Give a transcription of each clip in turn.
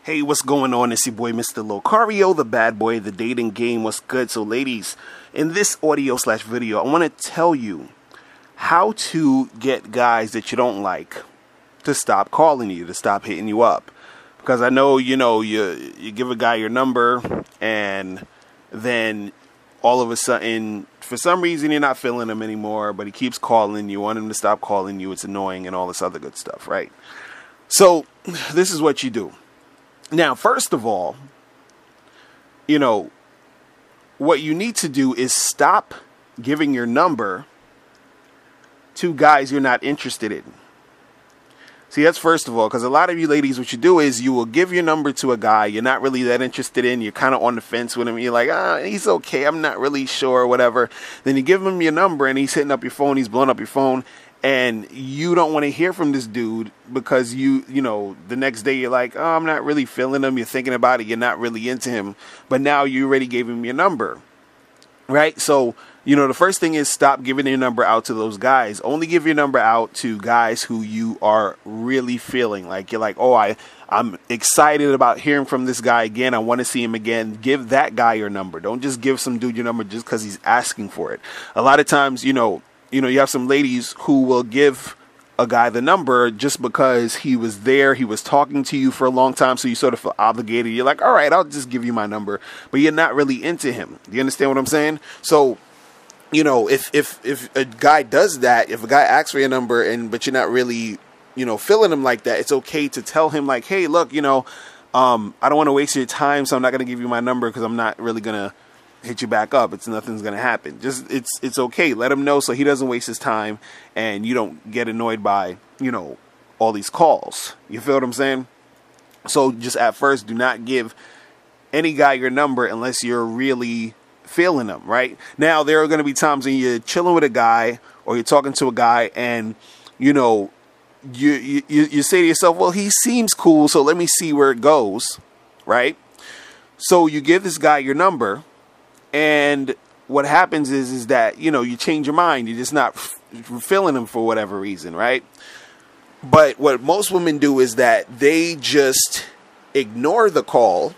Hey, what's going on? It's your boy, Mr. Locario, the bad boy, the dating game. What's good? So, ladies, in this audio/video, I want to tell you how to get guys that you don't like to stop calling you, to stop hitting you up. Because I know, you give a guy your number, and then all of a sudden, for some reason, you're not feeling him anymore, but he keeps calling. You want him to stop calling you. It's annoying and all this other good stuff, right? So, this is what you do. Now, first of all, what you need to do is stop giving your number to guys you're not interested in. See, that's first of all, because a lot of you ladies, what you do is you will give your number to a guy you're not really that interested in. You're kind of on the fence with him. You're like, he's okay. I'm not really sure, whatever. Then you give him your number and he's hitting up your phone. He's blowing up your phone. And you don't want to hear from this dude because the next day you're like, I'm not really feeling him. You're thinking about it. You're not really into him. But now you already gave him your number, right? So, the first thing is stop giving your number out to those guys. Only give your number out to guys who you are really feeling. Like, you're like, I'm excited about hearing from this guy again. I want to see him again. Give that guy your number. Don't just give some dude your number just because he's asking for it. A lot of times, you have some ladies who will give a guy the number just because he was there, he was talking to you for a long time, so you sort of feel obligated. You're like, all right, I'll just give you my number, but you're not really into him. Do you understand what I'm saying? So, if a guy does that, if a guy asks for your number but you're not really, feeling him like that, it's okay to tell him like, hey, look, I don't want to waste your time, so I'm not going to give you my number because I'm not really going to hit you back up. Nothing's gonna happen. Just it's okay. Let him know so he doesn't waste his time and you don't get annoyed by all these calls. You feel what I'm saying? So just at first, do not give any guy your number unless you're really feeling him. Right now, there are gonna be times when you're chilling with a guy or you're talking to a guy and you say to yourself, well, he seems cool, so let me see where it goes. Right? So you give this guy your number. And what happens is that, you change your mind. You're just not feeling him for whatever reason, right? But what most women do is that they just ignore the call.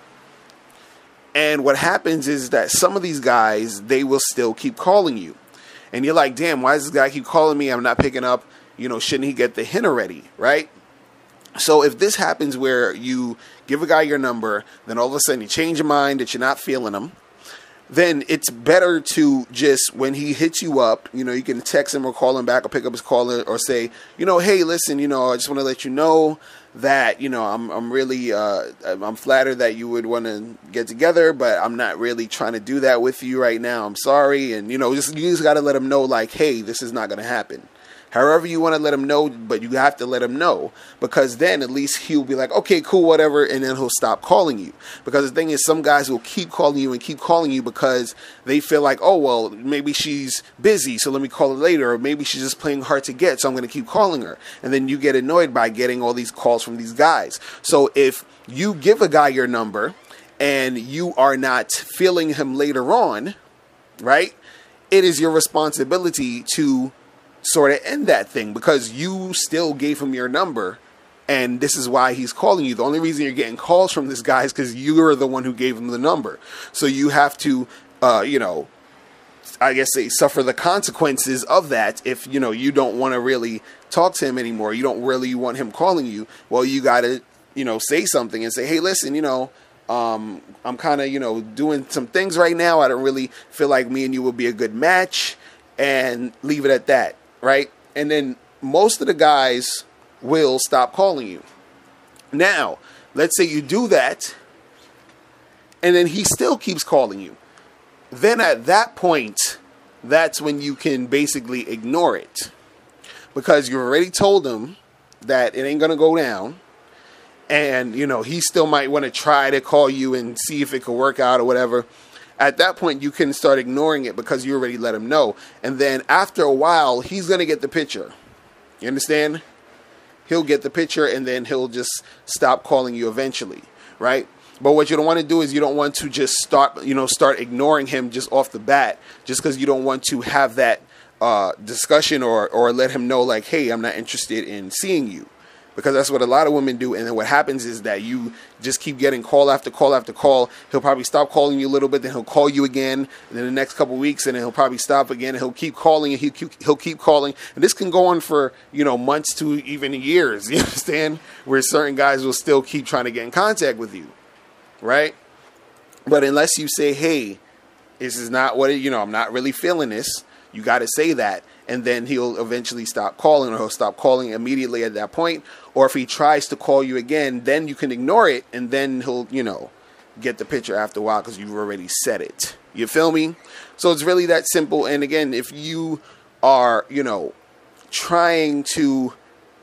And what happens is that some of these guys, they will still keep calling you. And you're like, damn, why does this guy keep calling me? I'm not picking up. Shouldn't he get the hint already, right? So if this happens where you give a guy your number, then all of a sudden you change your mind that you're not feeling him, then it's better to just, when he hits you up, you can text him or call him back or pick up his call or say, hey, listen, I just want to let you know that, I'm really, I'm flattered that you would want to get together, but I'm not really trying to do that with you right now. I'm sorry. And, you just got to let him know, like, hey, this is not going to happen. However you want to let him know, but you have to let him know, because then at least he'll be like, okay, cool, whatever, and then he'll stop calling you. Because the thing is, some guys will keep calling you because they feel like, oh, well, maybe she's busy, so let me call her later, or maybe she's just playing hard to get, so I'm going to keep calling her. And then you get annoyed by getting all these calls from these guys. So if you give a guy your number and you are not feeling him later on, right, it is your responsibility to sort of end that thing, because you still gave him your number and this is why he's calling you. The only reason you're getting calls from this guy is because you're the one who gave him the number. So you have to, I guess suffer the consequences of that. If, you don't want to really talk to him anymore, you don't really want him calling you, well, you got to, say something and say, hey, listen, I'm kind of, doing some things right now. I don't really feel like me and you will be a good match, and leave it at that. Right? And then most of the guys will stop calling you. Now, let's say you do that, and then he still keeps calling you. Then at that point, that's when you can basically ignore it. Because you already told him that it ain't going to go down. And, he still might want to try to call you and see if it could work out or whatever. At that point, you can start ignoring it because you already let him know. And then after a while, he's going to get the picture. You understand? He'll get the picture, and then he'll just stop calling you eventually, right? But what you don't want to do is you don't want to just start ignoring him just off the bat, just because you don't want to have that discussion or let him know, like, hey, I'm not interested in seeing you. because that's what a lot of women do. And then what happens is that you just keep getting call after call after call. He'll probably stop calling you a little bit, then he'll call you again, and then the next couple of weeks, and then he'll probably stop again, and he'll keep calling, and he'll keep calling. And this can go on for, months to even years, you understand? Where certain guys will still keep trying to get in contact with you, right? But unless you say, hey, this is not what I'm not really feeling this, you got to say that. And then he'll eventually stop calling, or he'll stop calling immediately at that point. Or if he tries to call you again, then you can ignore it, and then he'll, get the picture after a while because you've already said it. You feel me? So it's really that simple. And again, if you are, trying to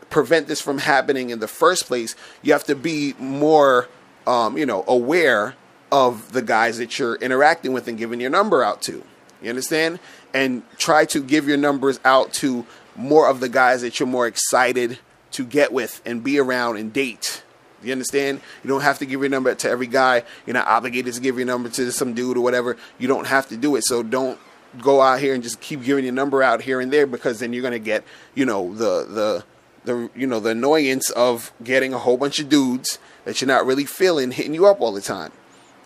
prevent this from happening in the first place, you have to be more, aware of the guys that you're interacting with and giving your number out to. You understand? And try to give your numbers out to more of the guys that you're more excited to get with and be around and date. You understand? You don't have to give your number to every guy. You're not obligated to give your number to some dude or whatever. You don't have to do it. So don't go out here and just keep giving your number out here and there, because then you're going to get, the annoyance of getting a whole bunch of dudes that you're not really feeling hitting you up all the time.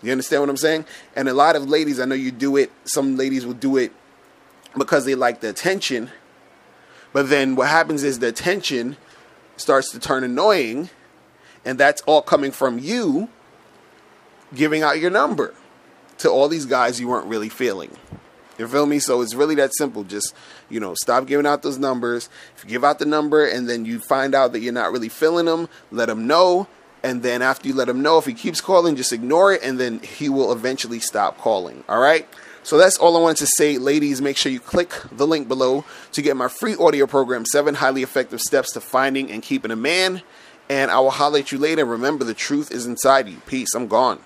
You understand what I'm saying? And a lot of ladies, I know you do it. Some ladies will do it because they like the attention. But then what happens is the attention starts to turn annoying. And that's all coming from you giving out your number to all these guys you weren't really feeling. You feel me? So it's really that simple. Just, stop giving out those numbers. If you give out the number and then you find out that you're not really feeling them, let them know. And then after you let him know, if he keeps calling, just ignore it, and then he will eventually stop calling. All right? So that's all I wanted to say. Ladies, make sure you click the link below to get my free audio program, 7 Highly Effective Steps to Finding and Keeping a Man. And I will holler at you later. Remember, the truth is inside you. Peace. I'm gone.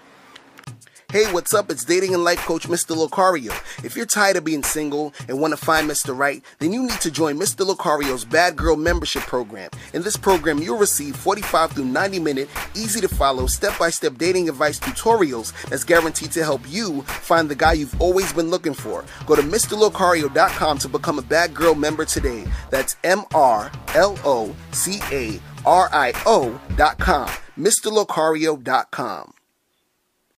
Hey, what's up? It's dating and life coach Mr. Locario. If you're tired of being single and want to find Mr. Right, then you need to join Mr. Locario's Bad Girl Membership Program. In this program, you'll receive 45 through 90-minute, easy-to-follow, step-by-step dating advice tutorials that's guaranteed to help you find the guy you've always been looking for. Go to MrLocario.com to become a Bad Girl member today. That's MrLocario.com. MrLocario.com.